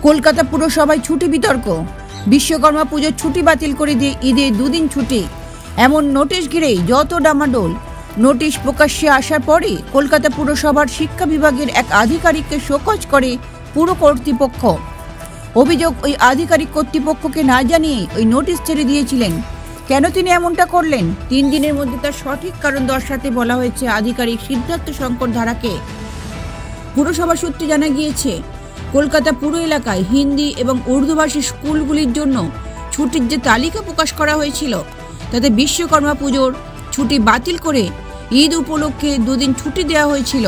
কলকাতা পুরসভায় ছুটি বিতর্ক। বিশ্বকর্মা পুজোর ছুটি বাতিল করে দিয়ে ঈদে দুদিন ছুটি, এমন নোটিশ ঘিরেই যত ডামাডোল। নোটিশ প্রকাশ্যে আসার পরে কলকাতা পুরসভার শিক্ষা বিভাগের এক আধিকারিককে শোকজ করে পুর কর্তৃপক্ষ। অভিযোগ, ওই আধিকারিক কর্তৃপক্ষকে না জানিয়ে ওই নোটিশ ছেড়ে দিয়েছিলেন। কেন তিনি এমনটা করলেন, 3 দিনের মধ্যে তার সঠিক কারণ দর্শাতে বলা হয়েছে আধিকারিক সিদ্ধার্থ শঙ্কর ধারাকে। পুরসভা সূত্রে জানা গিয়েছে, কলকাতা পুর এলাকায় হিন্দি এবং উর্দুভাষী স্কুলগুলির জন্য ছুটির যে তালিকা প্রকাশ করা হয়েছিল, তাতে বিশ্বকর্মা পুজোর ছুটি বাতিল করে ঈদ উপলক্ষে 2 দিন ছুটি দেওয়া হয়েছিল।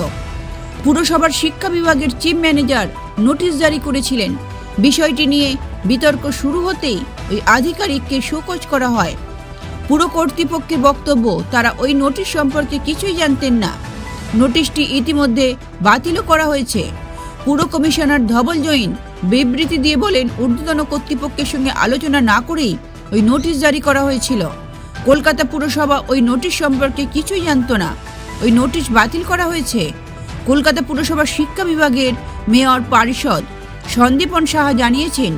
পুরসভার শিক্ষা বিভাগের চিফ ম্যানেজার নোটিশ জারি করেছিলেন। বিষয়টি নিয়ে বিতর্ক শুরু হতেই ওই আধিকারিককে শোকজ করা হয়। পুর কর্তৃপক্ষের বক্তব্য, তারা ওই নোটিশ সম্পর্কে কিছুই জানতেন না। নোটিশটি ইতিমধ্যে বাতিলও করা হয়েছে। পুর কমিশনার ধবল জৈন বিবৃতি দিয়ে বলেন, ঊর্ধ্বতন কর্তৃপক্ষের সঙ্গে আলোচনা না করেই ওই নোটিশ জারি করা হয়েছিল। কলকাতা পুরসভা ওই নোটিশ সম্পর্কে কিছুই জানত না। ওই নোটিশ বাতিল করা হয়েছে। কলকাতা পুরসভার শিক্ষা বিভাগের মেয়র পারিষদ সন্দীপন সাহা জানিয়েছেন,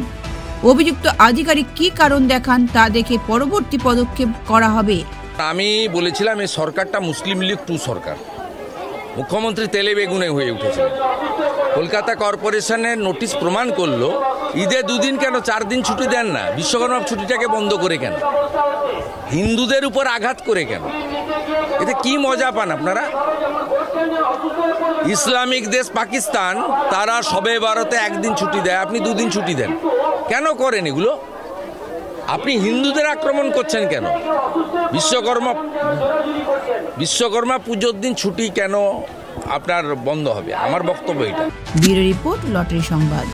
অভিযুক্ত আধিকারিক কি কারণ দেখান তা দেখে পরবর্তী পদক্ষেপ করা হবে। আমি বলেছিলাম এই সরকারটা মুসলিম লীগ 2 সরকার। মুখ্যমন্ত্রী তেলে বেগুনে হয়ে উঠেছিলেন। কলকাতা কর্পোরেশনের নোটিশ প্রমাণ করলো, ঈদে 2 দিন কেন 4 দিন ছুটি দেন না? বিশ্বকর্মা ছুটিটাকে বন্ধ করে কেন? হিন্দুদের উপর আঘাত করে কেন? এতে কি মজা পান আপনারা? ইসলামিক দেশ পাকিস্তান, তারা শবে বারতে 1 দিন ছুটি দেয়, আপনি 2 দিন ছুটি দেন। কেন করেন এগুলো? আপনি হিন্দুদের আক্রমণ করছেন কেন? বিশ্বকর্মা পুজোর দিন ছুটি কেন আপনার বন্ধ হবে? আমার বক্তব্য এটা। ব্যুরো রিপোর্ট, লটারি সংবাদ।